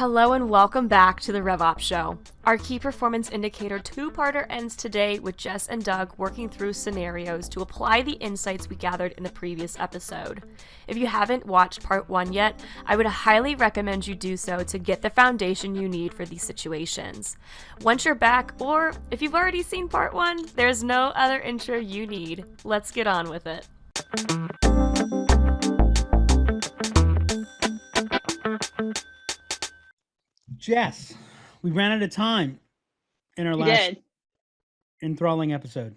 Hello and welcome back to the RevOps Show. Our key performance indicator two-parter ends today with Jess and Doug working through scenarios to apply the insights we gathered in the previous episode. If you haven't watched part 1 yet, I would highly recommend you do so to get the foundation you need for these situations. Once you're back, or if you've already seen part 1, there's no other intro you need. Let's get on with it. Jess, we ran out of time in our last enthralling episode.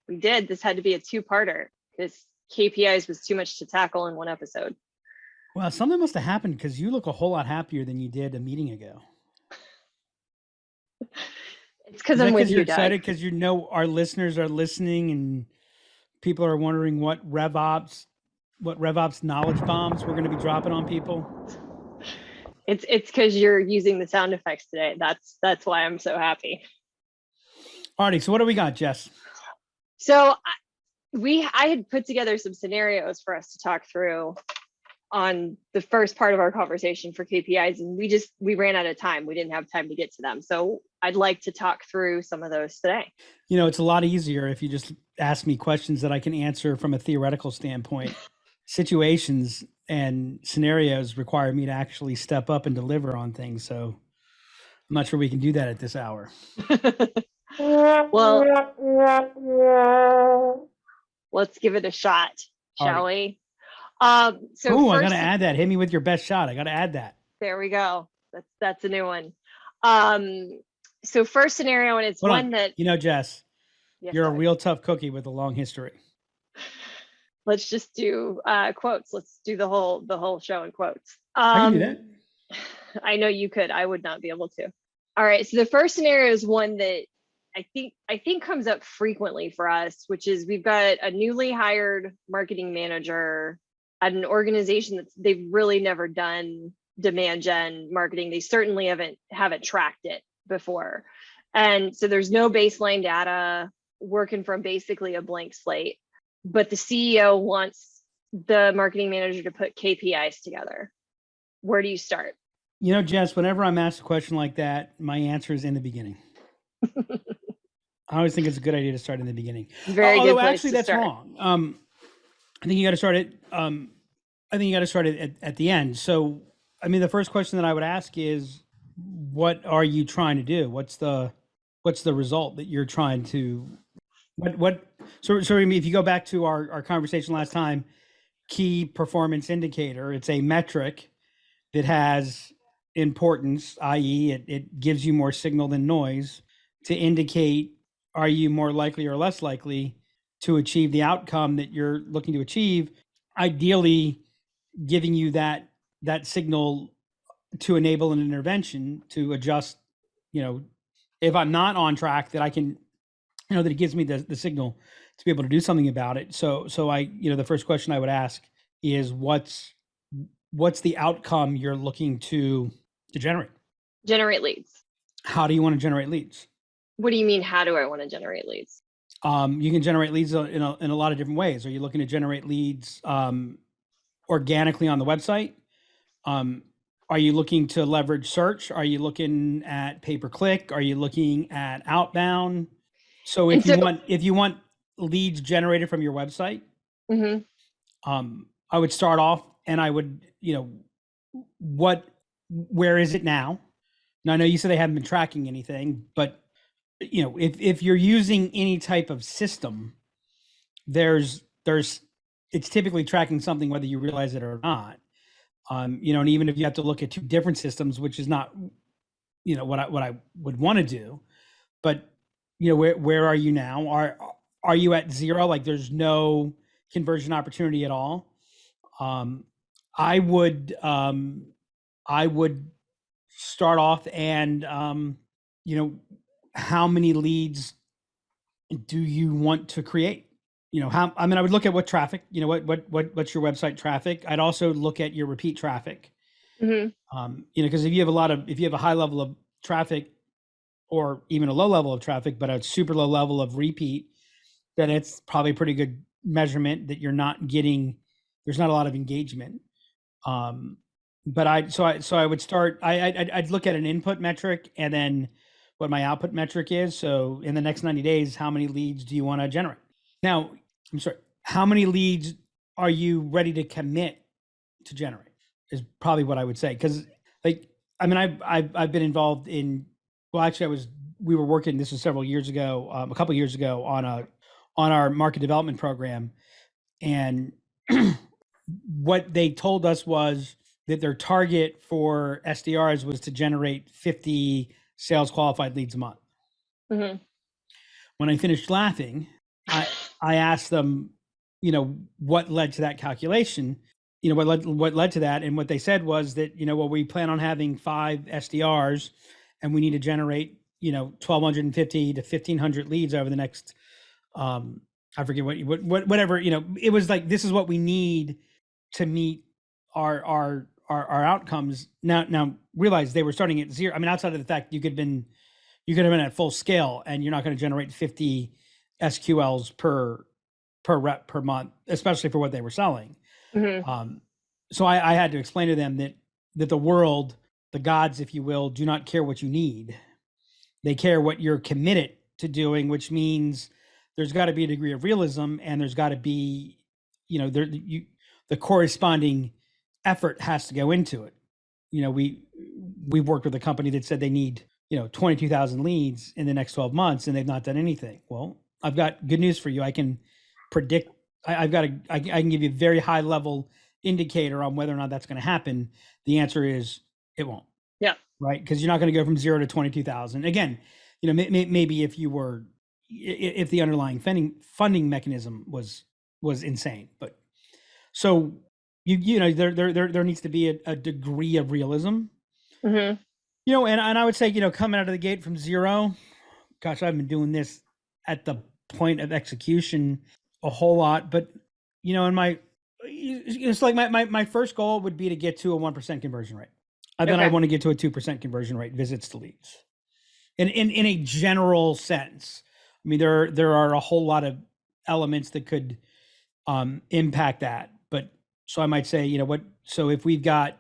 We did. This had to be a two-parter because KPIs was too much to tackle in one episode. Well, something must have happened because you look a whole lot happier than you did a meeting ago. It's because I'm with you, You're excited because you know our listeners are listening and people are wondering what RevOps knowledge bombs we're going to be dropping on people. It's because you're using the sound effects today. That's why I'm so happy. Alrighty, so what do we got, Jess? So I had put together some scenarios for us to talk through on the first part of our conversation for KPIs, and we ran out of time. We didn't have time to get to them. So I'd like to talk through some of those today. You know, it's a lot easier if you just ask me questions that I can answer from a theoretical standpoint. Situations and scenarios require me to actually step up and deliver on things. So I'm not sure we can do that at this hour. Well, let's give it a shot, shall we? I got to add that. Hit me with your best shot. I got to add that. There we go. That's a new one. So first scenario, and it's that, you know, Jess, yes, you're a real tough cookie with a long history. Let's just do quotes. Let's do the whole show in quotes. I can do that. I know you could. I would not be able to. All right. So the first scenario is one that I think comes up frequently for us, which is we've got a newly hired marketing manager at an organization they've really never done demand gen marketing. They certainly haven't tracked it before. And so there's no baseline data, working from basically a blank slate. But the CEO wants the marketing manager to put KPIs together. Where do you start? You know, Jess, whenever I'm asked a question like that, my answer is in the beginning. I always think it's a good idea to start in the beginning. Very good place actually, to that's start. wrong. I think you got to start it. At the end. So, I mean, the first question that I would ask is, what are you trying to do? What's the result that you're trying to? So if you go back to our conversation last time, key performance indicator, it's a metric that has importance, i.e. it gives you more signal than noise to indicate, are you more likely or less likely to achieve the outcome that you're looking to achieve, ideally giving you that signal to enable an intervention to adjust, if I'm not on track, that I can, that it gives me the signal to be able to do something about it. So I, the first question I would ask is what's the outcome you're looking to generate? Generate leads. How do you want to generate leads? What do you mean? How do I want to generate leads? You can generate leads in a lot of different ways. Are you looking to generate leads organically on the website? Are you looking to leverage search? Are you looking at pay-per-click? Are you looking at outbound? So if you want leads generated from your website, mm-hmm. I would start off and I would, where is it now? Now I know you said they haven't been tracking anything, but if you're using any type of system, it's typically tracking something whether you realize it or not. And even if you have to look at two different systems, which is not, what I would want to do, but where are you now? Are you at zero? Like there's no conversion opportunity at all? I would start off and, how many leads do you want to create? I would look at what traffic, what's your website traffic. I'd also look at your repeat traffic. Mm-hmm. Because if you have a high level of traffic or even a low level of traffic, but a super low level of repeat, then it's probably a pretty good measurement that you're not getting, there's not a lot of engagement. but I would start. I'd look at an input metric and then what my output metric is. So in the next 90 days, how many leads do you want to generate? Now, I'm sorry, how many leads are you ready to commit to generate? Is probably what I would say. Because like, I mean, I've been involved in. Well, actually, we were working. This was several years ago, a couple of years ago, on our market development program, and what they told us was that their target for SDRs was to generate 50 sales qualified leads a month. Mhm. When I finished laughing, I asked them, what led to that calculation, what led to that, and what they said was that, well, we plan on having 5 SDRs, and we need to generate 1,250 to 1,500 leads over the next, I forget whatever, it was like, this is what we need to meet our outcomes. Now realize they were starting at 0. I mean, outside of the fact you could have been at full scale, and you're not going to generate 50 SQLs per rep per month, especially for what they were selling. Mhm. So I had to explain to them that the world, the gods, if you will, do not care what you need. They care what you're committed to doing, which means there's got to be a degree of realism, and there's got to be, the corresponding effort has to go into it. We've worked with a company that said they need 22,000 leads in the next 12 months, and they've not done anything. Well, I've got good news for you. I can predict. I can give you a very high level indicator on whether or not that's going to happen. The answer is it won't. Yeah. Right, because you're not going to go from 0 to 22,000 again. Maybe if the underlying funding mechanism was insane, but so there needs to be a degree of realism. Mhm. And I would say, coming out of the gate from 0, gosh, I've been doing this at the point of execution a whole lot, but it's like my first goal would be to get to a 1% conversion rate. And then I Okay. want to get to a 2% conversion rate, visits to leads. In a general sense. I mean, there are a whole lot of elements that could impact that. But so I might say, so if you've got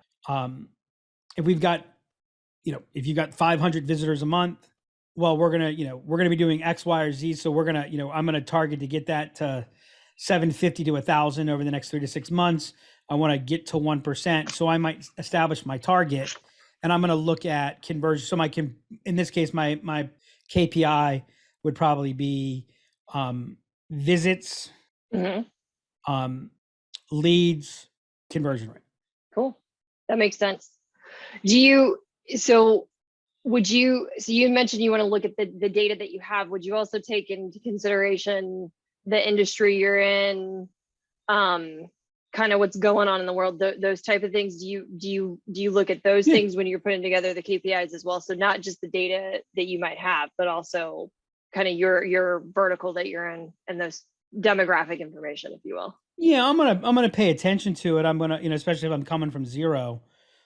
500 visitors a month, well, we're gonna be doing X, Y, or Z. So we're gonna, I'm gonna target to get that to 750 to 1,000 over the next 3 to 6 months. I want to get to 1%. So I might establish my target, and I'm going to look at conversion. So in this case, my KPI would probably be visits, Mhm. leads, conversion rate. Cool. That makes sense. So you mentioned you want to look at the data that you have. Would you also take into consideration the industry you're in, kind of what's going on in the world, those type of things? Do you look at those things when you're putting together the KPIs as well? So not just the data that you might have, but also kind of your vertical that you're in, and those demographic information, if you will. Yeah, I'm gonna pay attention to it. I'm gonna, especially if I'm coming from 0,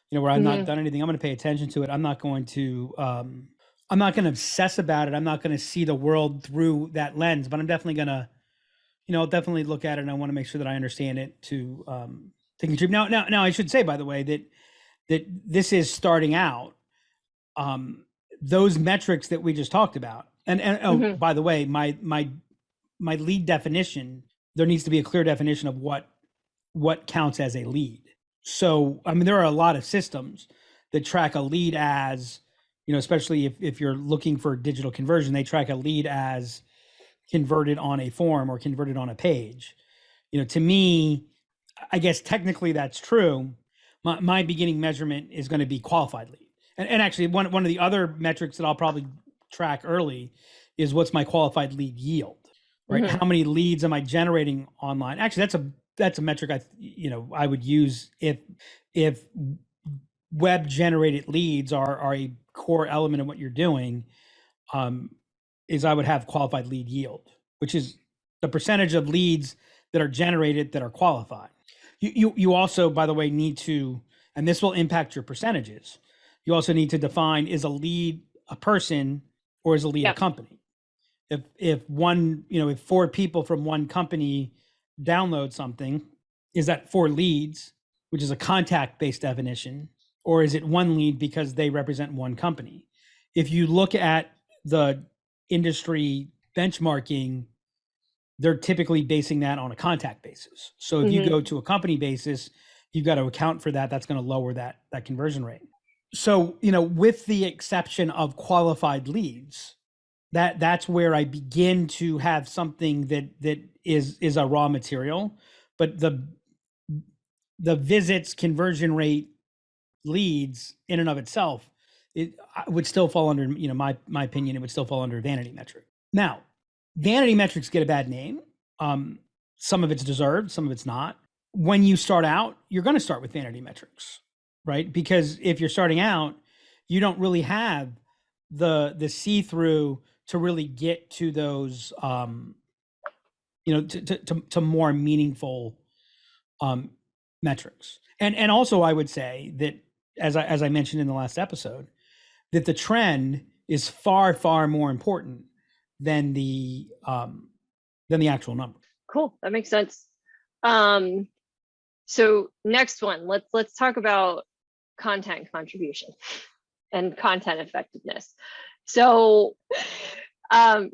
where I've not done anything, I'm gonna pay attention to it. I'm not going to obsess about it. I'm not gonna see the world through that lens, but I'm definitely gonna, I'll definitely look at it, and I want to make sure that I understand it to contribute. Now, I should say, by the way, that this is starting out. Those metrics that we just talked about, and by the way, my lead definition, there needs to be a clear definition of what counts as a lead. So, I mean, there are a lot of systems that track a lead as, especially if you're looking for digital conversion, they track a lead as converted on a form or converted on a page. To me, I guess technically that's true. My beginning measurement is going to be qualified lead. And actually one of the other metrics that I'll probably track early is what's my qualified lead yield, right? How many leads am I generating online? Actually, that's a metric I would use if web generated leads are a core element of what you're doing. Is I would have qualified lead yield, which is the percentage of leads that are generated that are qualified. You also, by the way, need to, and this will impact your percentages. You also need to define, is a lead a person or is a lead a company? If 4 people from one company download something, is that 4 leads which is a contact-based definition, or is it one lead because they represent one company? If you look at the industry benchmarking, they're typically basing that on a contact basis. So if you go to a company basis, you've got to account for that. That's going to lower that conversion rate. So, with the exception of qualified leads, that's where I begin to have something that is a raw material, but the visits, conversion rate, leads in and of itself, it would still fall under, my opinion, it would still fall under vanity metric. Now, vanity metrics get a bad name. Some of it's deserved, some of it's not. When you start out, you're going to start with vanity metrics, right? Because if you're starting out, you don't really have the see-through to really get to those, to more meaningful metrics. And also, I would say that, as I mentioned in the last episode, that the trend is far, far more important than the actual number. Cool, that makes sense. So next one, let's talk about content contribution and content effectiveness. So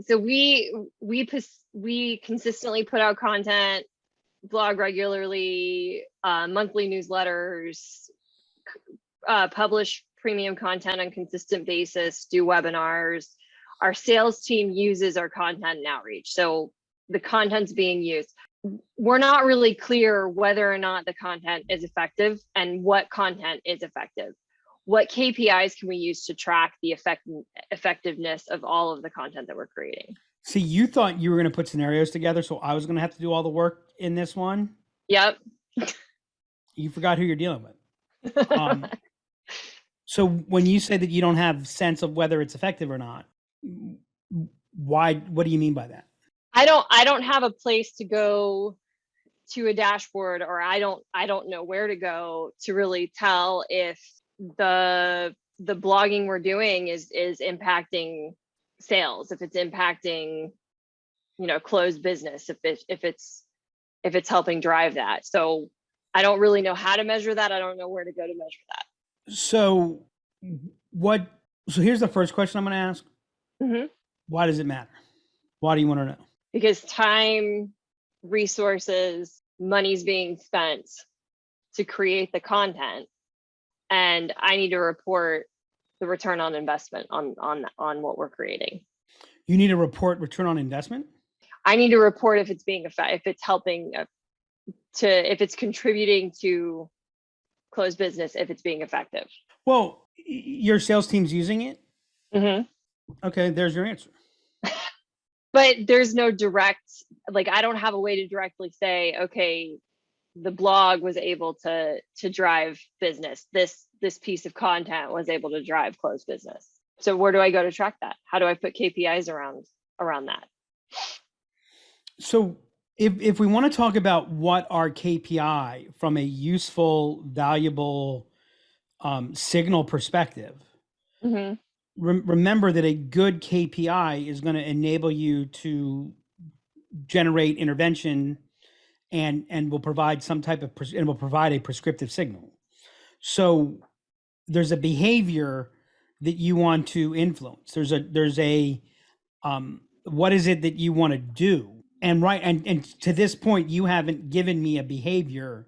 we consistently put out content, blog regularly, monthly newsletters, publish premium content on a consistent basis, do webinars. Our sales team uses our content and outreach. So the content's being used. We're not really clear whether or not the content is effective and what content is effective. What KPIs can we use to track the effectiveness of all of the content that we're creating? See, you thought you were going to put scenarios together, so I was going to have to do all the work in this one. Yep. You forgot who you're dealing with. So when you say that you don't have sense of whether it's effective or not, why? What do you mean by that? I don't have a place to go to a dashboard, or I don't know where to go to really tell if the blogging we're doing is impacting sales, if it's impacting, closed business, if it's helping drive that. So I don't really know how to measure that. I don't know where to go to measure that. So here's the first question I'm going to ask. Mm-hmm. Why does it matter? Why do you want to know? Because time, resources, money's being spent to create the content, and I need to report the return on investment on what we're creating. You need to report return on investment? I need to report if it's being effective, if it's helping if it's contributing to close business, if it's being effective. Well, your sales team's using it? Mm-hmm. Okay, there's your answer. But there's no direct, I don't have a way to directly say, okay, the blog was able to drive business. This piece of content was able to drive closed business. So where do I go to track that? How do I put KPIs around that? So if we want to talk about what our KPI from a useful, valuable signal perspective, mm-hmm. Remember that a good KPI is going to enable you to generate intervention and will provide some type of and will provide a prescriptive signal. So there's a behavior that you want to influence. There's a what is it that you want to do? And to this point, you haven't given me a behavior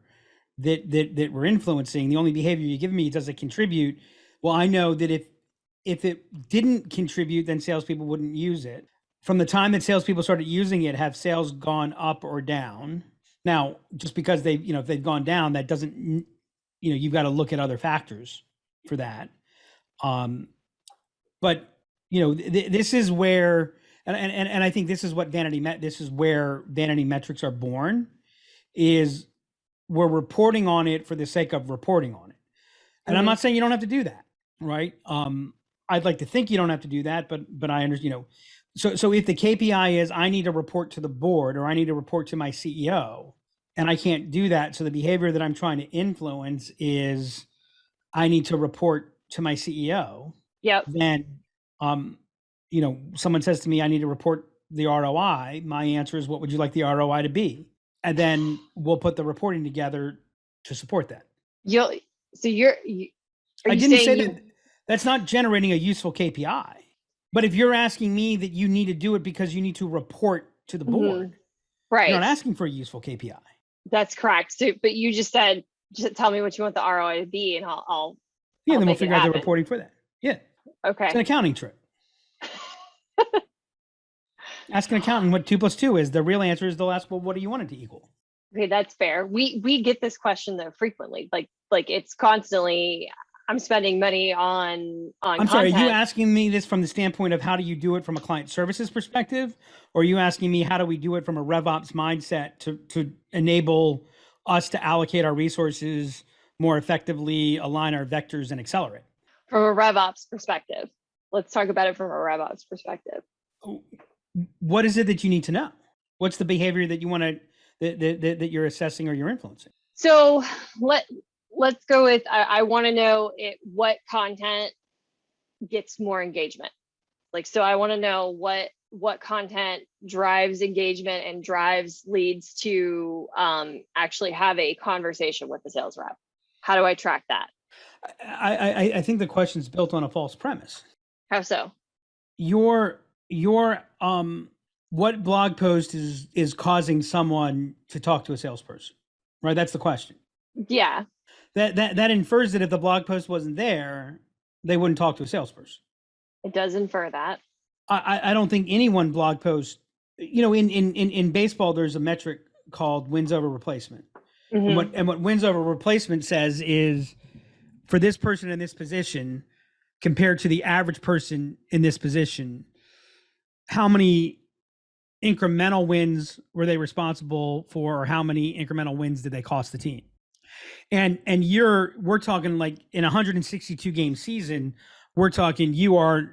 that we're influencing. The only behavior you give me, does it contribute? Well, I know that if it didn't contribute, then salespeople wouldn't use it. From the time that salespeople started using it, have sales gone up or down? Now, just because if they've gone down, that doesn't, you've got to look at other factors for that. But this is where, and I think this is what this is where vanity metrics are born, is we're reporting on it for the sake of reporting on it. And I'm not saying you don't have to do that, right? I'd like to think you don't have to do that, but I understand, so if the KPI is I need to report to the board or I need to report to my CEO, and I can't do that, so the behavior that I'm trying to influence is I need to report to my CEO. Yep. Then, someone says to me, I need to report the ROI. My answer is, what would you like the ROI to be? And then we'll put the reporting together to support that. you'll, so are I you didn't saying say you, that that's not generating a useful KPI. But if you're asking me that you need to do it because you need to report to the board, you're right? not asking for a useful KPI. That's correct. So, but you just said, just tell me what you want the ROI to be, and Yeah, I'll then we'll make it figure out the happen. reporting for that. Yeah, it's an Okay. accounting trick. Ask an accountant what 2 + 2 is. The real answer is they'll ask, well, what do you want it to equal? Okay, that's fair. We get this question though frequently. Like it's constantly, I'm spending money on I'm sorry, are you content. asking me this from the standpoint of how do you do it from a client services perspective? Or are you asking me how do we do it from a RevOps mindset to enable us to allocate our resources more effectively, align our vectors, and accelerate? From a RevOps perspective. Let's talk about it from a RevOps perspective. What is it that you need to know? What's the behavior that you want to that you're assessing or you're influencing? So let's go with, I want to know what content gets more engagement. Like, so I want to know what content drives engagement and drives leads to actually have a conversation with the sales rep. How do I track that? I think the question's built on a false premise. How so? Your what blog post is causing someone to talk to a salesperson, right? That's the question. Yeah. That infers that if the blog post wasn't there, they wouldn't talk to a salesperson. It does infer that. I don't think any one blog post, in baseball, there's a metric called wins over replacement. Mm-hmm. And what wins over replacement says is for this person in this position compared to the average person in this position, how many incremental wins were they responsible for, or how many incremental wins did they cost the team? And we're talking like in a 162 game season, we're talking you're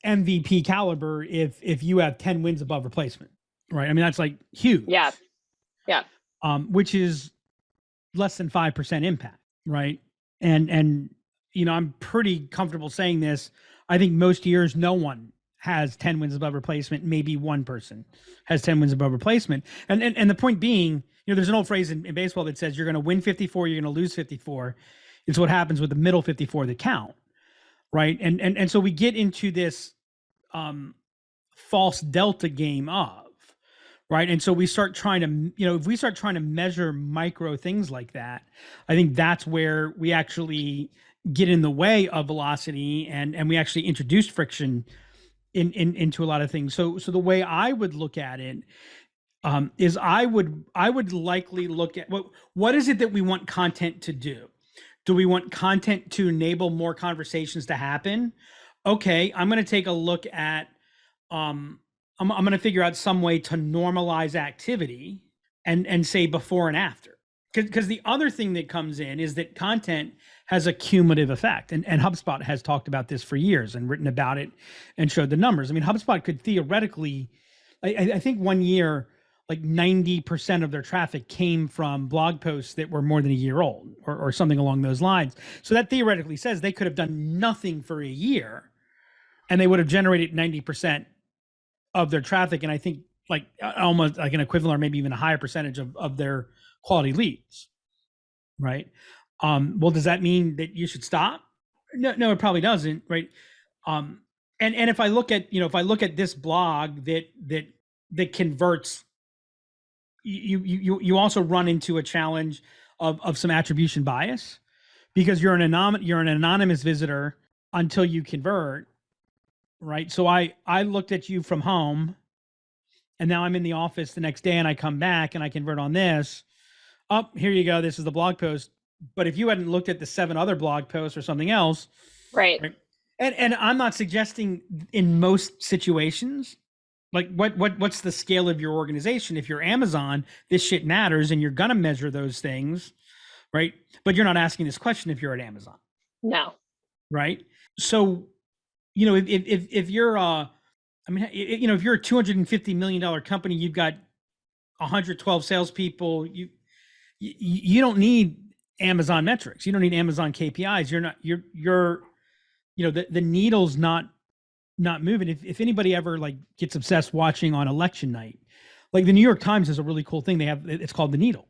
MVP caliber if you have 10 wins above replacement, right? I mean, that's like huge. Yeah. Yeah. Which is less than 5% impact, right? And I'm pretty comfortable saying this. I think most years no one has 10 wins above replacement. Maybe one person has 10 wins above replacement. And the point being, there's an old phrase in baseball that says you're going to win 54, you're going to lose 54. It's what happens with the middle 54 that count, right? And so we get into this false delta game of, right? And so we start trying to, if we start trying to measure micro things like that, I think that's where we actually get in the way of velocity and we actually introduce friction into a lot of things. So the way I would look at it is I would likely look at what is it that we want content to do? Do we want content to enable more conversations to happen? Okay, I'm going to take a look at I'm going to figure out some way to normalize activity and say before and after. Because the other thing that comes in is that content has a cumulative effect. And HubSpot has talked about this for years and written about it and showed the numbers. I mean, HubSpot could theoretically, I think one year, like 90% of their traffic came from blog posts that were more than a year old or something along those lines. So that theoretically says they could have done nothing for a year and they would have generated 90% of their traffic. And I think like almost like an equivalent or maybe even a higher percentage of their quality leads, right? Well, does that mean that you should stop? No, it probably doesn't, right? And if I look at, this blog that converts, you also run into a challenge of some attribution bias because you're an anonymous visitor until you convert, right? So I looked at you from home and now I'm in the office the next day and I come back and I convert on this. Oh, here you go. This is the blog post. But if you hadn't looked at the 7 other blog posts or something else, right? And I'm not suggesting in most situations, like what's the scale of your organization? If you're Amazon, this shit matters and you're gonna measure those things, right? But you're not asking this question if you're at Amazon. No. Right. So, if you're if you're a $250 million company, you've got 112 salespeople, you don't need Amazon metrics. You don't need Amazon KPIs. The needle's not moving. If anybody ever like gets obsessed watching on election night, like the New York Times has a really cool thing. It's called The Needle.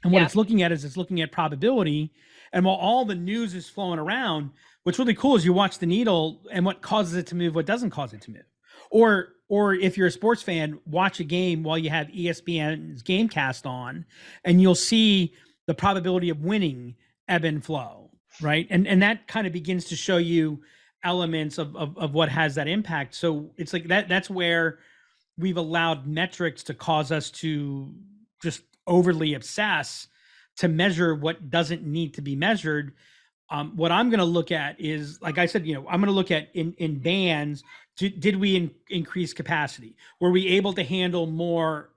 And what Yeah. it's looking at is it's looking at probability. And while all the news is flowing around, what's really cool is you watch the needle and what causes it to move, what doesn't cause it to move. Or if you're a sports fan, watch a game while you have ESPN's Gamecast on, and you'll see the probability of winning ebb and flow, right? And that kind of begins to show you elements of what has that impact. So it's like that's where we've allowed metrics to cause us to just overly obsess to measure what doesn't need to be measured. What I'm going to look at is, like I said, I'm going to look at in bands. Did we increase capacity? Were we able to handle more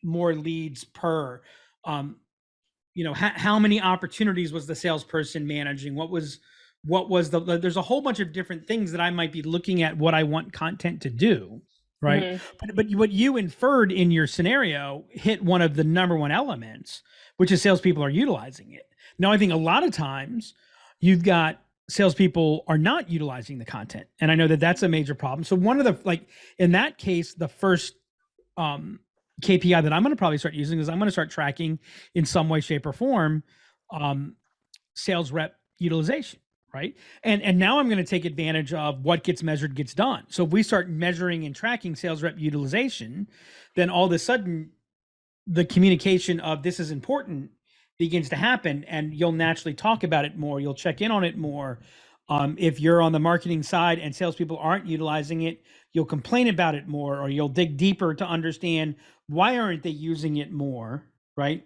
leads per? How many opportunities was the salesperson managing? What was there's a whole bunch of different things that I might be looking at what I want content to do, right? Mm-hmm. But what you inferred in your scenario hit one of the number one elements, which is salespeople are utilizing it. Now, I think a lot of times you've got salespeople are not utilizing the content, and I know that that's a major problem. So one of the in that case, the first KPI that I'm going to probably start using is I'm going to start tracking in some way, shape, or form sales rep utilization, right? And now I'm going to take advantage of what gets measured gets done. So if we start measuring and tracking sales rep utilization, then all of a sudden the communication of this is important begins to happen, and you'll naturally talk about it more. You'll check in on it more. If you're on the marketing side and salespeople aren't utilizing it, you'll complain about it more, or you'll dig deeper to understand why aren't they using it more, right?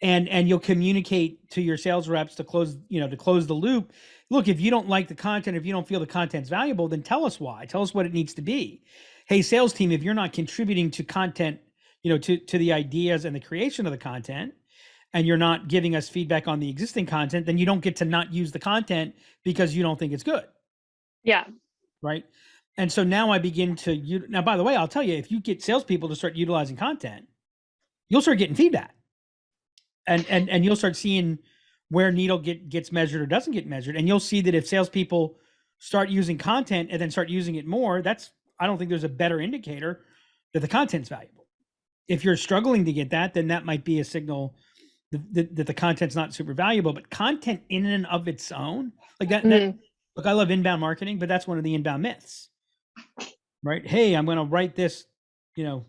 And you'll communicate to your sales reps to close the loop. Look, if you don't like the content, if you don't feel the content's valuable, then tell us why. Tell us what it needs to be. Hey, sales team, if you're not contributing to content, to the ideas and the creation of the content, and you're not giving us feedback on the existing content, then you don't get to not use the content because you don't think it's good. Yeah. Right. And so now I begin to now, by the way, I'll tell you, if you get salespeople to start utilizing content, you'll start getting feedback, and you'll start seeing where needle gets measured or doesn't get measured. And you'll see that if salespeople start using content and then start using it more, I don't think there's a better indicator that the content's valuable. If you're struggling to get that, then that might be a signal that the content's not super valuable. But content in and of its own, like that, look, I love inbound marketing, but that's one of the inbound myths, right? Hey, I'm going to write this,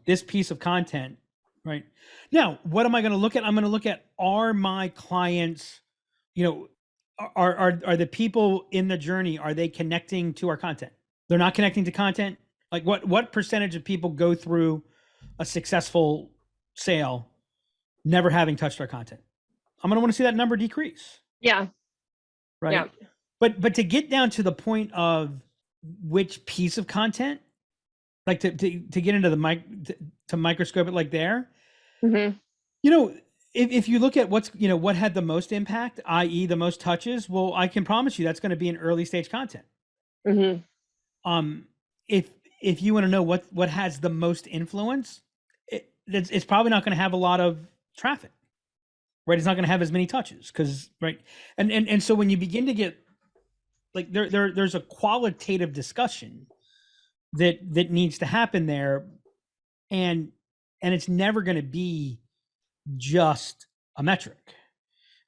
this piece of content, right? Now, what am I going to look at? I'm going to look at, are my clients, are the people in the journey, are they connecting to our content? They're not connecting to content. Like what percentage of people go through a successful sale never having touched our content? I'm going to want to see that number decrease. Yeah. Right. Yeah. But to get down to the point of which piece of content, like to get into the to microscope it like there, Mm-hmm. If you look at what had the most impact, i.e. the most touches, well, I can promise you that's going to be an early stage content. Mm-hmm. If you want to know what has the most influence, it's probably not going to have a lot of traffic, right? It's not going to have as many touches because, right. And so when you begin to get like there's a qualitative discussion that needs to happen there, and it's never going to be just a metric.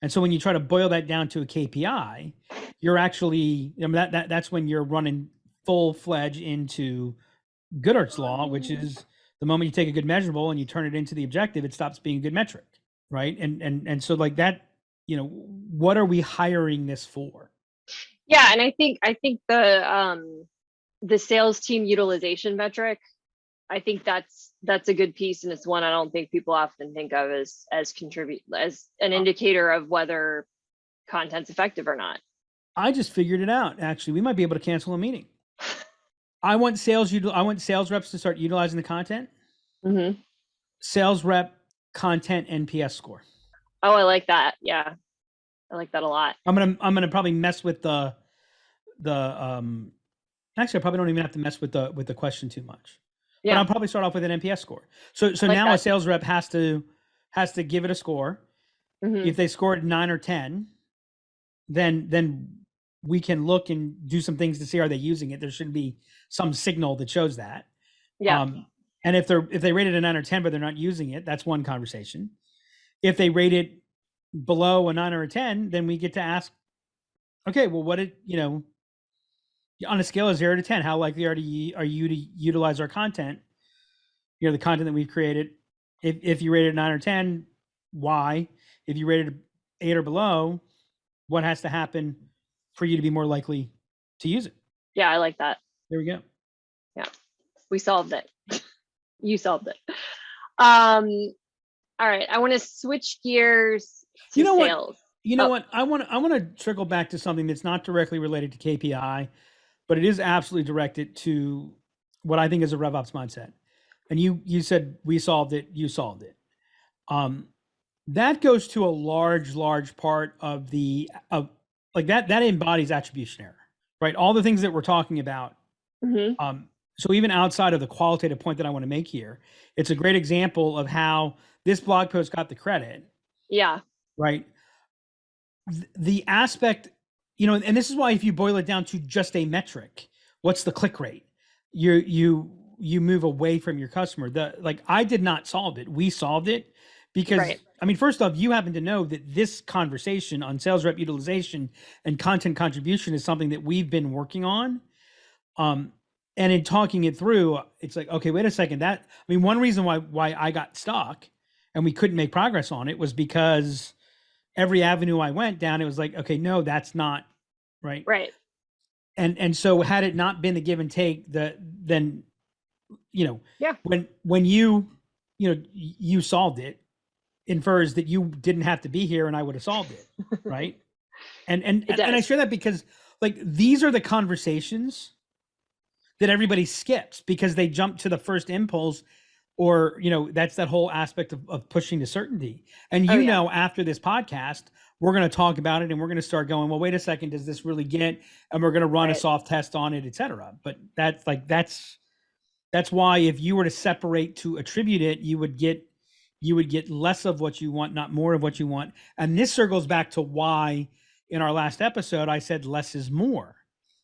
And so when you try to boil that down to a KPI, you're actually, that's when you're running full-fledged into Goodhart's law, which is the moment you take a good measurable and you turn it into the objective, it stops being a good metric, right? And so like that, what are we hiring this for? Yeah, and I think the sales team utilization metric, I think that's a good piece, and it's one I don't think people often think of as an indicator of whether content's effective or not. I just figured it out. Actually, we might be able to cancel a meeting. I want sales reps to start utilizing the content. Mm-hmm. Sales rep content NPS score. Oh, I like that. Yeah, I like that a lot. I'm gonna probably mess with the actually I probably don't even have to mess with the question too much. Yeah. But I'll probably start off with an NPS score. So like now that. A sales rep has to give it a score. Mm-hmm. If they scored 9 or 10, then we can look and do some things to see, are they using it? There should be some signal that shows that. Yeah. And if they rated a 9 or 10 but they're not using it, that's one conversation. If they rate it below a 9 or a 10, then we get to ask, okay, well, what did, on a scale of 0 to 10, how likely are you to utilize our content, the content that we've created? If you rated 9 or 10, why? If you rated 8 or below, what has to happen for you to be more likely to use it? Yeah, I like that. There we go. Yeah, we solved it. You solved it. All right, I want to switch gears to sales. What? I want to trickle back to something that's not directly related to KPI, but it is absolutely directed to what I think is a RevOps mindset. And you said we solved it. You solved it. That goes to a large part of that embodies attribution error, right? All the things that we're talking about. Mm-hmm. So even outside of the qualitative point that I want to make here, it's a great example of how this blog post got the credit. Yeah. Right. The aspect, and this is why if you boil it down to just a metric, what's the click rate? You move away from your customer. I did not solve it. We solved it because, right. I mean, first off, you happen to know that this conversation on sales rep utilization and content contribution is something that we've been working on. And in talking it through, it's like, okay, wait a second. One reason why I got stuck and we couldn't make progress on it was because every avenue I went down, it was like, okay, no, that's not right. Right. And so had it not been the give and take, then yeah. when you solved it, infers that you didn't have to be here and I would have solved it. Right. and I share that because these are the conversations that everybody skips because they jump to the first impulse, or that's that whole aspect of pushing to certainty. And after this podcast, we're going to talk about it and we're going to start going, well, wait a second, does this really get? And we're going to run a soft test on it, etc. But that's why if you were to separate to attribute it, you would get less of what you want, not more of what you want. And this circles back to why in our last episode I said less is more.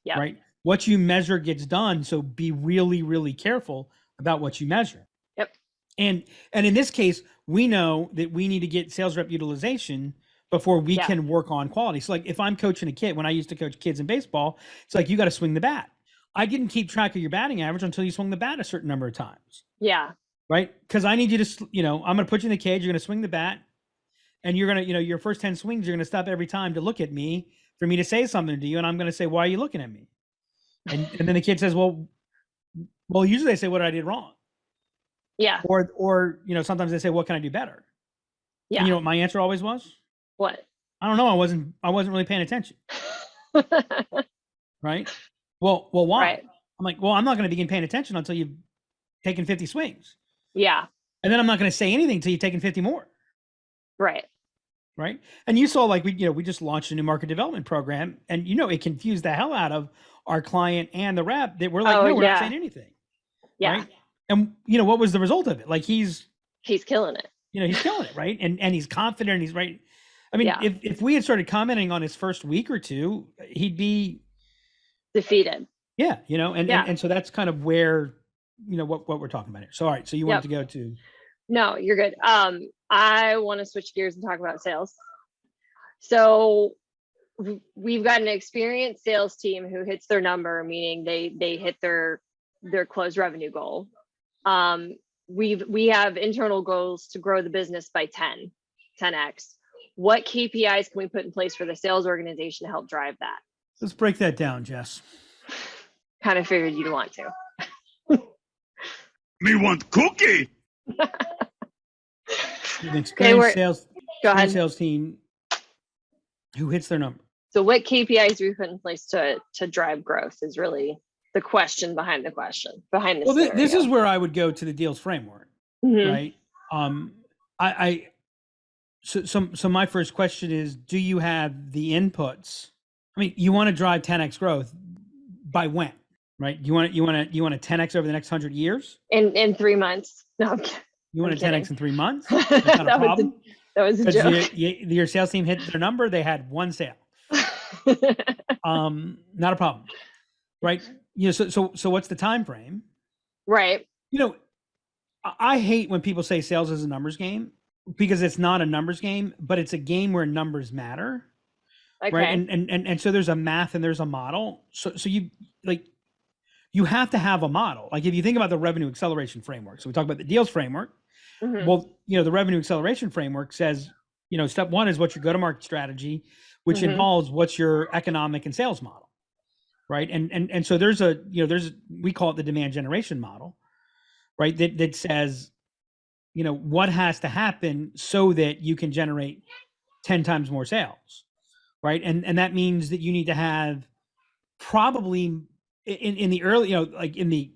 Yeah. Right. What you measure gets done. So be really, really careful about what you measure. Yep. And in this case, we know that we need to get sales rep utilization before we can work on quality. So if I'm coaching a kid, when I used to coach kids in baseball, it's like, you got to swing the bat. I didn't keep track of your batting average until you swung the bat a certain number of times. Yeah. Right. Because I need you to, I'm going to put you in the cage. You're going to swing the bat and you're going to, your first 10 swings, you're going to stop every time to look at me for me to say something to you. And I'm going to say, why are you looking at me? And then the kid says, well, usually they say, what I did wrong. Yeah. Or, sometimes they say, what can I do better? Yeah. And you know what my answer always was? What? I don't know. I wasn't really paying attention. Right. Well, why? Right. I'm like, well, I'm not going to begin paying attention until you've taken 50 swings. Yeah. And then I'm not going to say anything until you've taken 50 more. Right. Right. And you saw we just launched a new market development program and, it confused the hell out of our client and the rep that we're like, no, we're not saying anything. Yeah. Right? And what was the result of it? He's killing it. He's killing it. Right. And he's confident and he's right. I mean, if we had started commenting on his first week or two, he'd be defeated. Yeah. And so that's kind of where, what we're talking about here. So, all right. So you wanted to go to. No, you're good. I want to switch gears and talk about sales. So we've got an experienced sales team who hits their number, meaning they hit their closed revenue goal. We have internal goals to grow the business by 10x. What KPIs can we put in place for the sales organization to help drive that? Let's break that down, Jess. Kind of figured you'd want to. Me want cookie. An experienced sales team who hits their number. So what KPIs do we put in place to drive growth is really the question behind the question, behind this. Well, this is where I would go to the deals framework, right? So my first question is, do you have the inputs? I mean, you want to drive 10x growth by when, right? You want to 10x over the next 100 years? In 3 months. No, I'm kidding. You want to 10x in 3 months? That's not a problem. That was a joke. Your sales team hit their number. They had one sale. Not a problem, right? So what's the time frame? Right. I hate when people say sales is a numbers game. because it's not a numbers game, but it's a game where numbers matter. Okay. Right. And so there's a math and there's a model. So you like, you have to have a model. Like if you think about the revenue acceleration framework, so we talk about the deals framework. Mhm. Well, the revenue acceleration framework says, step one is what's your go-to-market strategy, which Mhm. involves what's your economic and sales model. Right. And so we call it the demand generation model, right? That says, what has to happen so that you can generate 10 times more sales. Right. And that means that you need to have probably in the early, like in the,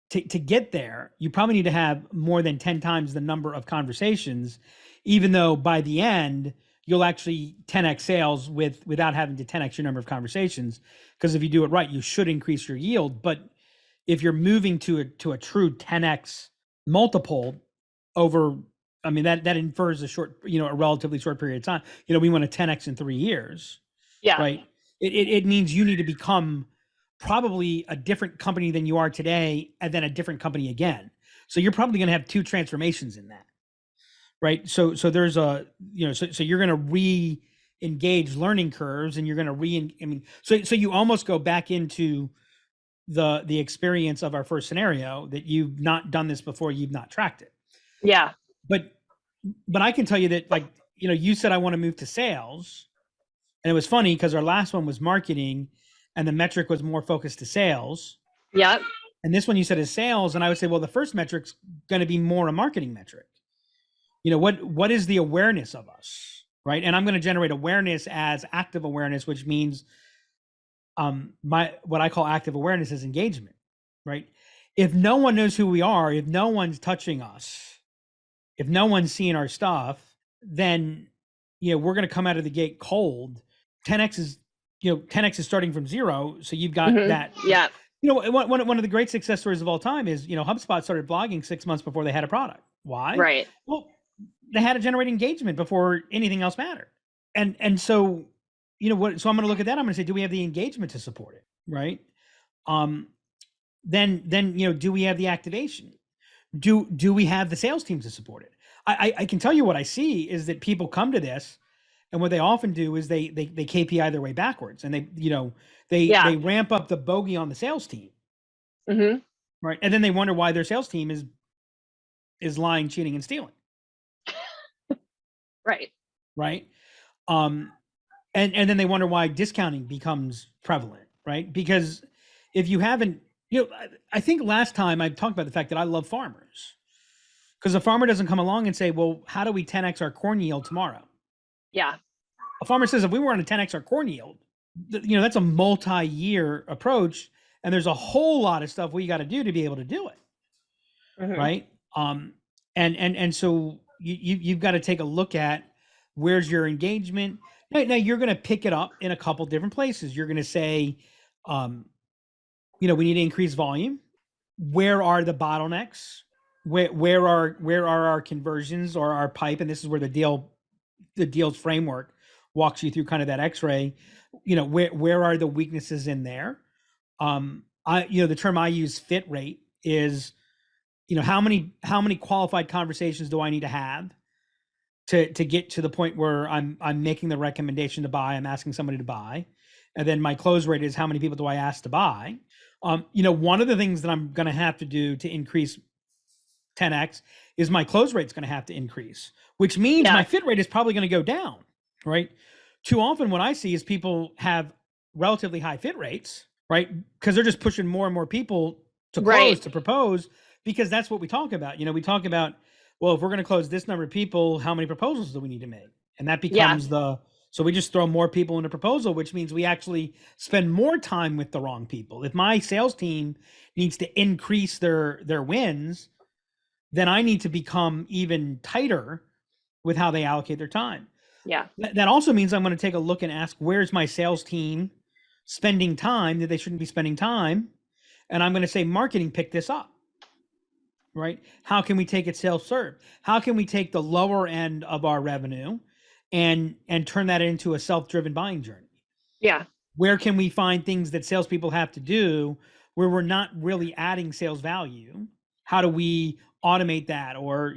to get there, you probably need to have more than 10 times the number of conversations, even though by the end, you'll actually 10x sales without having to 10x your number of conversations. Because if you do it right, you should increase your yield. But if you're moving to a true 10x multiple over, I mean, that infers a relatively short period of time. We want a 10x in 3 years. Yeah. Right. It means you need to become probably a different company than you are today, and then a different company again. So you're probably going to have 2 transformations in that. Right. So there's so you're going to re-engage learning curves, and you're going to so you almost go back into the experience of our first scenario, that you've not done this before, you've not tracked it. Yeah. But I can tell you that, like, you said I want to move to sales. And it was funny because our last one was marketing and the metric was more focused to sales. Yep. And this one you said is sales. And I would say, well, the first metric's going to be more a marketing metric. What is the awareness of us? Right. And I'm going to generate awareness as active awareness, which means what I call active awareness is engagement. Right. If no one knows who we are, if no one's touching us, if no one's seeing our stuff, then we're going to come out of the gate cold. 10x is starting from 0. So you've got that. Yeah. One of the great success stories of all time is, HubSpot started blogging 6 months before they had a product. Why? Right. Well, they had to generate engagement before anything else mattered. And so, so I'm going to look at that. I'm going to say, do we have the engagement to support it? Right. Then, do we have the activation? Do we have the sales team to support it? I can tell you what I see is that people come to this, and what they often do is they KPI their way backwards, and they ramp up the bogey on the sales team. Mm-hmm. Right. And then they wonder why their sales team is lying, cheating, and stealing. Right. Right. And then they wonder why discounting becomes prevalent. Right. Because if you haven't, I think last time I talked about the fact that I love farmers, because a farmer doesn't come along and say, well, how do we 10x our corn yield tomorrow? Yeah. A farmer says, if we were on a 10x our corn yield, that's a multi-year approach. And there's a whole lot of stuff we got to do to be able to do it. Mm-hmm. Right. And so you've got to take a look at where's your engagement. Now you're going to pick it up in a couple different places. You're going to say, we need to increase volume. Where are the bottlenecks? Where are our conversions or our pipe? And this is where the deals framework walks you through kind of that X-ray. Where are the weaknesses in there? The term I use, fit rate, is, how many qualified conversations do I need to have to get to the point where I'm making the recommendation to buy, I'm asking somebody to buy. And then my close rate is how many people do I ask to buy? One of the things that I'm going to have to do to increase 10x is my close rate's going to have to increase, which means my fit rate is probably going to go down, right? Too often what I see is people have relatively high fit rates, right? Because they're just pushing more and more people to close, to propose, because that's what we talk about. We talk about, well, if we're going to close this number of people, how many proposals do we need to make? And that becomes so we just throw more people in a proposal, which means we actually spend more time with the wrong people. If my sales team needs to increase their wins, then I need to become even tighter with how they allocate their time. Yeah. That also means I'm going to take a look and ask, where's my sales team spending time that they shouldn't be spending time? And I'm going to say, marketing, pick this up. Right? How can we take it self-serve? How can we take the lower end of our revenue and turn that into a self-driven buying journey? Yeah. Where can we find things that salespeople have to do where we're not really adding sales value? How do we automate that? Or,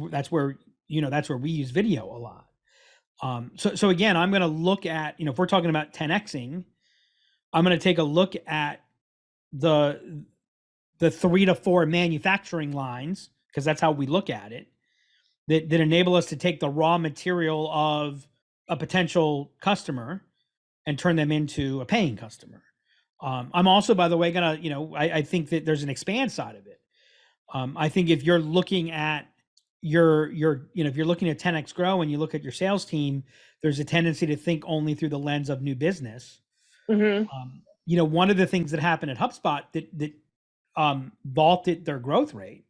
that's where that's where we use video a lot. So again, I'm going to look at, if we're talking about 10xing, I'm going to take a look at the 3 to 4 manufacturing lines, because that's how we look at it, that enable us to take the raw material of a potential customer and turn them into a paying customer. I'm also, by the way, gonna, I think that there's an expand side of it. I think if you're looking at if you're looking at 10x grow and you look at your sales team, there's a tendency to think only through the lens of new business. One of the things that happened at HubSpot that vaulted their growth rate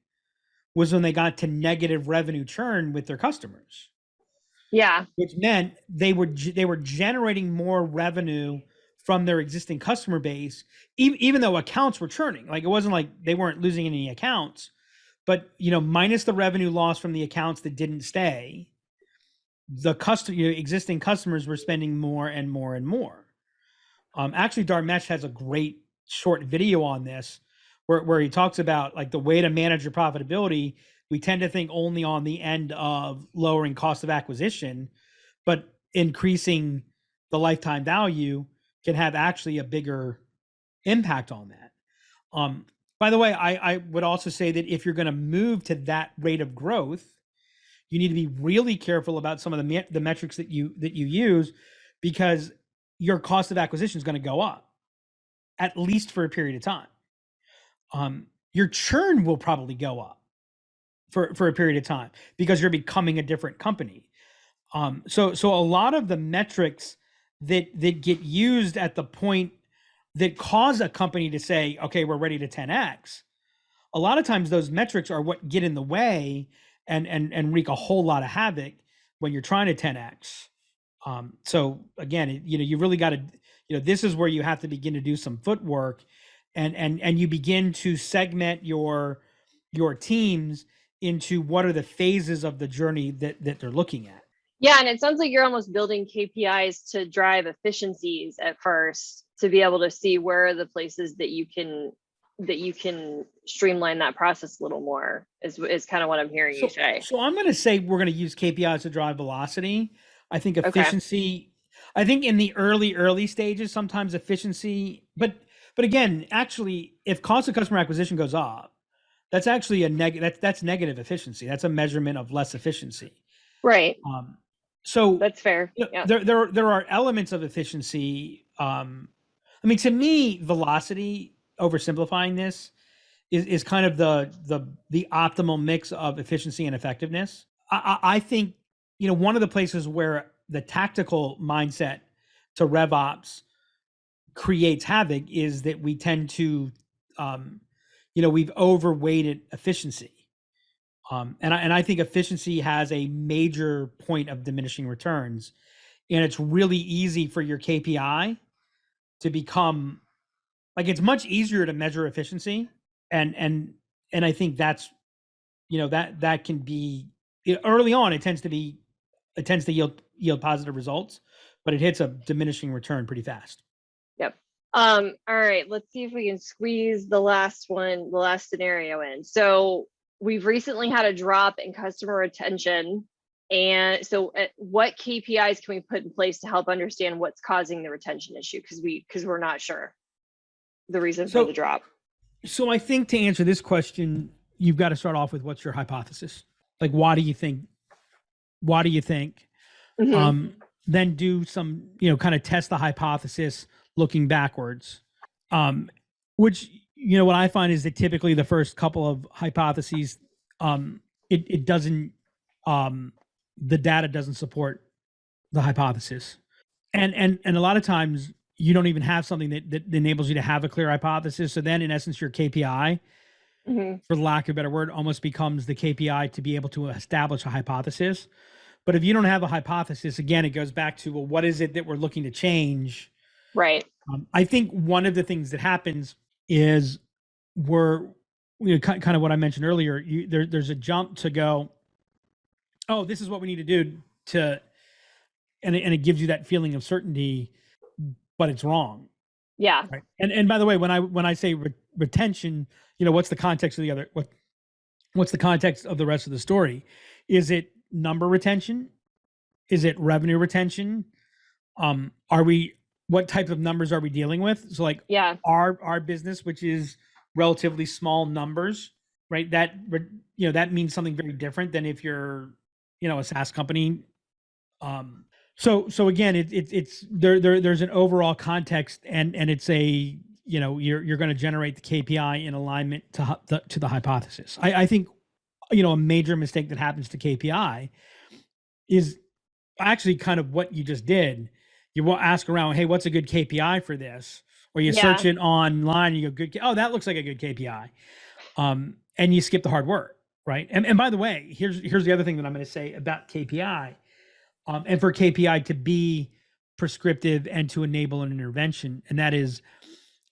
was when they got to negative revenue churn with their customers. Yeah. Which meant they were generating more revenue from their existing customer base, even though accounts were churning. Like, it wasn't like they weren't losing any accounts, but minus the revenue loss from the accounts that didn't stay, the existing customers were spending more and more and more. Actually, Dharmesh has a great short video on this where he talks about, like, the way to manage your profitability. We tend to think only on the end of lowering cost of acquisition, but increasing the lifetime value can have actually a bigger impact on that. By the way, I would also say that if you're going to move to that rate of growth, you need to be really careful about some of the metrics that you use, because your cost of acquisition is going to go up, at least for a period of time. Your churn will probably go up for a period of time because you're becoming a different company. So a lot of the metrics that get used at the point that cause a company to say, okay, we're ready to 10x, a lot of times those metrics are what get in the way and wreak a whole lot of havoc when you're trying to 10x. So again, you really got to, this is where you have to begin to do some footwork, and you begin to segment your teams into what are the phases of the journey that they're looking at. Yeah, and it sounds like you're almost building KPIs to drive efficiencies at first, to be able to see where are the places that you can streamline that process a little more, is kind of what I'm hearing you say. So I'm going to say we're going to use KPIs to drive velocity. I think efficiency, I think in the early stages, sometimes efficiency, but again, actually, if cost of customer acquisition goes up, that's actually that's negative efficiency. That's a measurement of less efficiency. Right. So that's fair. Yeah. There are elements of efficiency. To me, velocity, oversimplifying this, is kind of the optimal mix of efficiency and effectiveness. I think, one of the places where the tactical mindset to RevOps creates havoc is that we tend to, we've overweighted efficiency. And I think efficiency has a major point of diminishing returns, and it's really easy for your KPI to become, like, it's much easier to measure efficiency, and I think that's, that can be, early on, it tends to yield positive results, but it hits a diminishing return pretty fast. Yep. All right, let's see if we can squeeze the last scenario in. So we've recently had a drop in customer retention. And so what KPIs can we put in place to help understand what's causing the retention issue? Because we're not sure the reason for the drop. So I think to answer this question, you've got to start off with, what's your hypothesis? Like, why do you think? Mm-hmm. Then do some, kind of test the hypothesis looking backwards, which, what I find is that typically the first couple of hypotheses, it doesn't, the data doesn't support the hypothesis. And a lot of times you don't even have something that enables you to have a clear hypothesis. So then in essence, your KPI, mm-hmm. for lack of a better word, almost becomes the KPI to be able to establish a hypothesis. But if you don't have a hypothesis, again, it goes back to, well, what is it that we're looking to change? Right. I think one of the things that happens is kind of what I mentioned earlier, there's a jump to go, oh, this is what we need to do and it gives you that feeling of certainty, but it's wrong. Yeah. Right. And by the way, when I say retention, what's the context of what's the context of the rest of the story? Is it number retention? Is it revenue retention? What type of numbers are we dealing with? So like our business, which is relatively small numbers, right? That means something very different than if you're, a SaaS company. So again, it's there's an overall context, and it's a, you're going to generate the KPI in alignment to the hypothesis. I think, a major mistake that happens to KPI is actually kind of what you just did. You will ask around, hey, what's a good KPI for this? Or you search it online, and you go, oh, that looks like a good KPI. And you skip the hard work, right? And by the way, here's the other thing that I'm going to say about KPI. And for KPI to be prescriptive and to enable an intervention, and that is,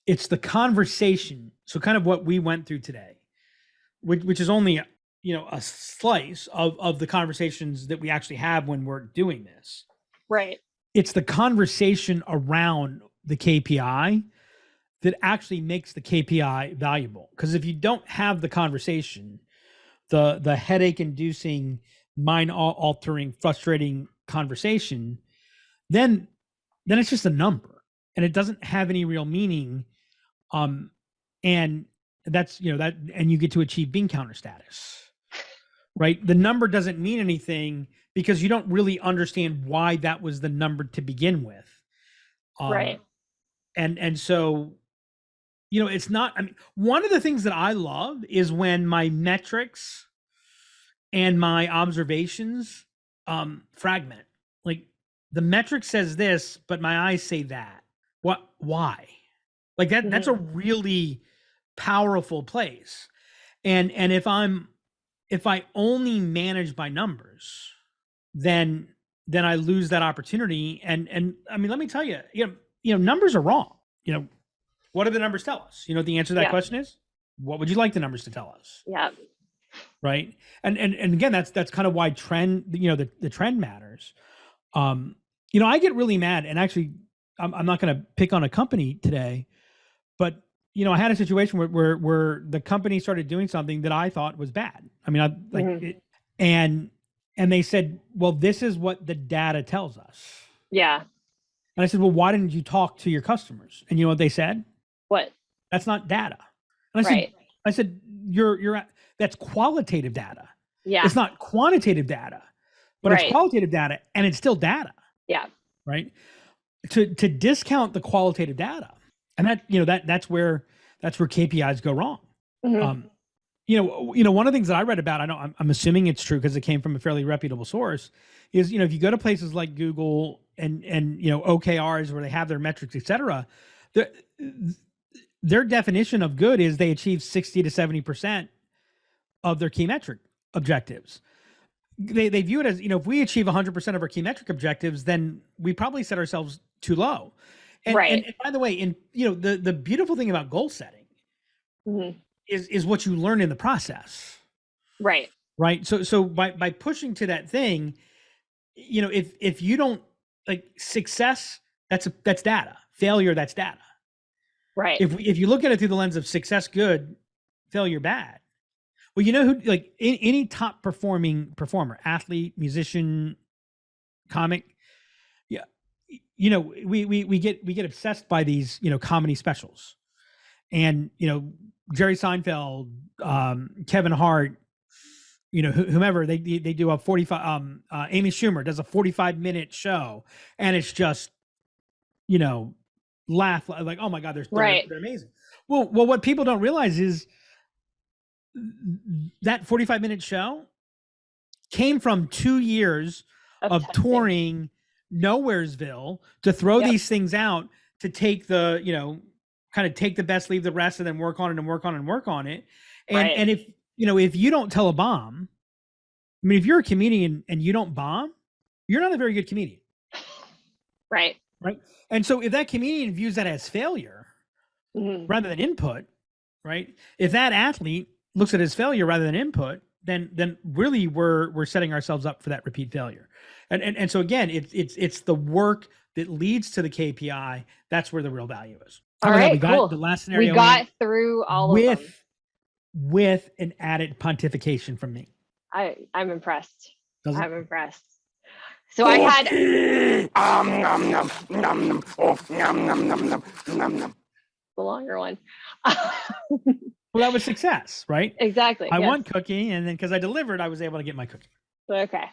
it's the conversation. So kind of what we went through today, which is only, a slice of the conversations that we actually have when we're doing this. Right. It's the conversation around the KPI that actually makes the KPI valuable. Because if you don't have the conversation, the headache-inducing, mind-altering, frustrating conversation, then it's just a number, and it doesn't have any real meaning. And that's, and you get to achieve bean counter status, right? The number doesn't mean anything because you don't really understand why that was the number to begin with. Right. And so, it's not, one of the things that I love is when my metrics and my observations fragment. Like, the metric says this, but my eyes say that. Why? Like that, that's a really powerful place. And if I only manage by numbers, then I lose that opportunity. And let me tell you, numbers are wrong. What do the numbers tell us? The answer to that question is, what would you like the numbers to tell us? Yeah. Right. And again, that's kind of why trend, the trend matters. I get really mad, and actually I'm not going to pick on a company today, but I had a situation where the company started doing something that I thought was bad. And they said, well, this is what the data tells us. Yeah. And I said, well, why didn't you talk to your customers? And you know what they said? What? That's not data. And I said, that's qualitative data. Yeah. It's not quantitative data, but it's qualitative data, and it's still data. Yeah. Right. To discount the qualitative data, and that's where KPIs go wrong. One of the things that I read about, I'm assuming it's true because it came from a fairly reputable source, is, if you go to places like Google and OKRs where they have their metrics, et cetera, their definition of good is they achieve 60 to 70% of their key metric objectives. They view it as, if we achieve 100% of our key metric objectives, then we probably set ourselves too low. And by the way, the beautiful thing about goal setting is what you learn in the process. Right. So by pushing to that thing, if you don't, like, success, that's data. Failure, that's data. Right. If you look at it through the lens of success good, failure bad. Well, who, like, any top performing performer, athlete, musician, comic, we get obsessed by these, comedy specials, and, Jerry Seinfeld, Kevin Hart, whomever, they do a 45, Amy Schumer does a 45-minute show, and it's just, laugh like, oh my God, they're amazing. Well, what people don't realize is that 45-minute show came from 2 years of touring Nowheresville to throw these things out, to take the, kind of take the best, leave the rest, and then work on it and work on it and work on it. And if you don't tell a bomb, if you're a comedian and you don't bomb, you're not a very good comedian. Right. And so if that comedian views that as failure rather than input, right? If that athlete looks at it as failure rather than input, then really we're setting ourselves up for that repeat failure. And so again, it's the work that leads to the KPI. That's where the real value is. All right, we got cool. The last scenario we got through all of them with an added pontification from me. I'm impressed. Does it? I'm impressed. So I had the longer one. Well, that was success, right? Exactly. I yes. won cookie, and then because I delivered, I was able to get my cookie. Okay.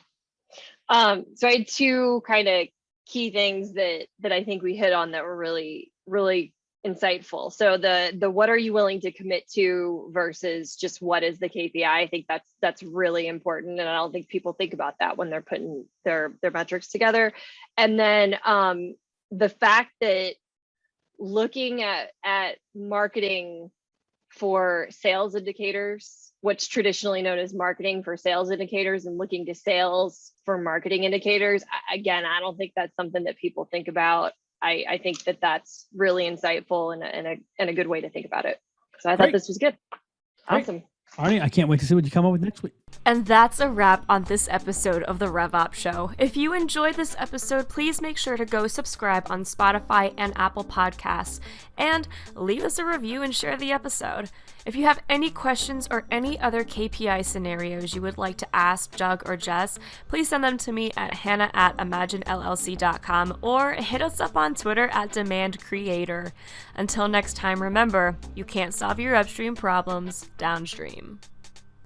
So I had two kind of key things that I think we hit on that were really, really insightful. So the what are you willing to commit to versus just what is the KPI? I think that's really important. And I don't think people think about that when they're putting their metrics together. And then the fact that looking at marketing for sales indicators, what's traditionally known as marketing for sales indicators, and looking to sales for marketing indicators. Again, I don't think that's something that people think about. I think that that's really insightful and a good way to think about it. So I thought this was good. Great. Awesome. Arnie, I can't wait to see what you come up with next week. And that's a wrap on this episode of the RevOps Show. If you enjoyed this episode, please make sure to go subscribe on Spotify and Apple Podcasts, and leave us a review and share the episode. If you have any questions or any other KPI scenarios you would like to ask Doug or Jess, please send them to me at hannah@imaginellc.com or hit us up on Twitter at @demandcreator. Until next time, remember, you can't solve your upstream problems downstream.